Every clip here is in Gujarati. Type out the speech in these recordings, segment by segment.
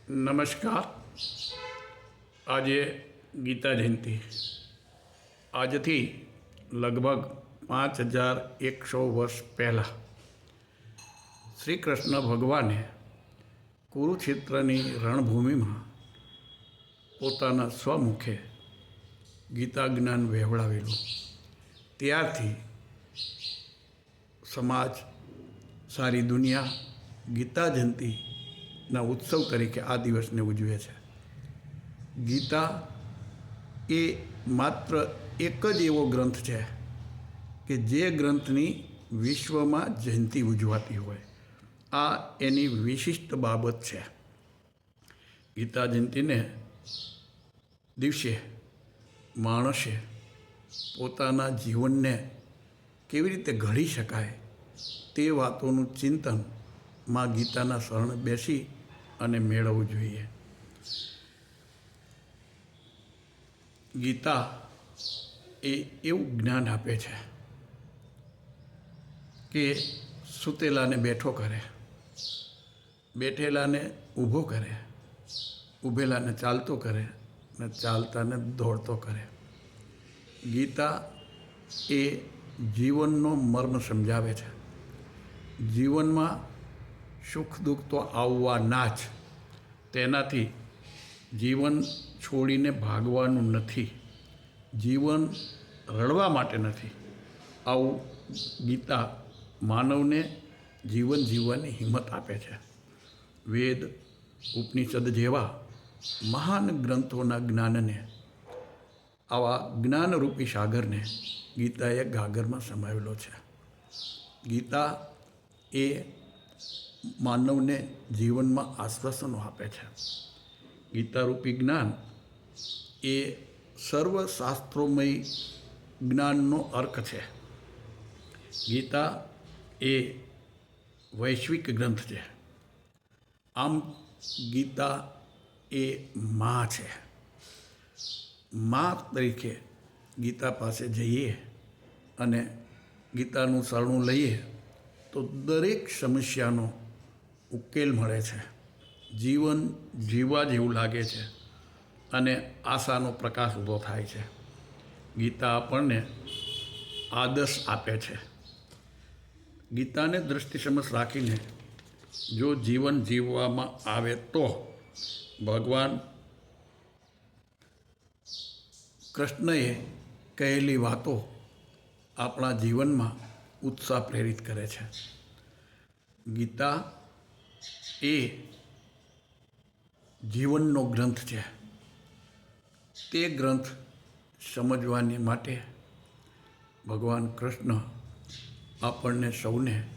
નમસ્કાર. આજે ગીતા જયંતિ. આજથી લગભગ 5100 વર્ષ પહેલાં શ્રી કૃષ્ણ ભગવાને કુરુક્ષેત્રની રણભૂમિમાં પોતાના સ્વમુખે ગીતા જ્ઞાન વહેવડાવેલું. ત્યારથી સમાજ, સારી દુનિયા ગીતા જયંતિના ઉત્સવ તરીકે આ દિવસને ઉજવે છે. ગીતા એ માત્ર એક જ એવો ગ્રંથ છે કે જે ગ્રંથની વિશ્વમાં જયંતિ ઉજવાતી હોય. આ એની વિશિષ્ટ બાબત છે. ગીતા જયંતિને દિવસે માણસે પોતાના જીવનને કેવી રીતે ઘડી શકાય તે વાતોનું ચિંતન માં ગીતાના શરણ બેસી અને મેળવવું જોઈએ. ગીતા એ એવું જ્ઞાન આપે છે કે સૂતેલાને બેઠો કરે, બેઠેલાને ઊભો કરે, ઊભેલાને ચાલતો કરે અને ચાલતાને દોડતો કરે. ગીતા એ જીવનનો મર્મ સમજાવે છે. જીવનમાં સુખ દુઃખ તો આવવાના જ, તેનાથી જીવન છોડીને ભાગવાનું નથી. જીવન રડવા માટે નથી. આવું ગીતા માનવને જીવન જીવવાની હિંમત આપે છે. વેદ, ઉપનિષદ જેવા મહાન ગ્રંથોના જ્ઞાનને, આવા જ્ઞાનરૂપી સાગરને ગીતાએ ગાગરમાં સમાવેલો છે. ગીતા એ માનવને જીવનમાં આશ્વાસનો આપે છે. ગીતારૂપી જ્ઞાન એ સર્વશાસ્ત્રોમય જ્ઞાનનો અર્ક છે. ગીતા એ વૈશ્વિક ગ્રંથ છે. આમ ગીતા એ મા છે. મા તરીકે ગીતા પાસે જઈએ અને ગીતાનું શરણું લઈએ તો દરેક સમસ્યાનો ઉકેલ મળે છે. જીવન જીવવા જેવું લાગે છે અને આશાનો પ્રકાશ ઊભો થાય છે. ગીતા આપણને આદર્શ આપે છે. ગીતાને દૃષ્ટિ સમક્ષ રાખીને જો જીવન જીવવામાં આવે તો ભગવાન કૃષ્ણએ કહેલી વાતો આપણા જીવનમાં ઉત્સાહ પ્રેરિત કરે છે. ગીતા એ જીવનનો ગ્રંથ છે. તે ગ્રંથ સમજવાની માટે ભગવાન કૃષ્ણ આપણને સૌને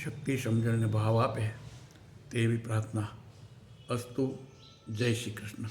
શક્તિ, સમજણને ભાવ આપે તેવી પ્રાર્થના. અસ્તુ. જય શ્રી કૃષ્ણ.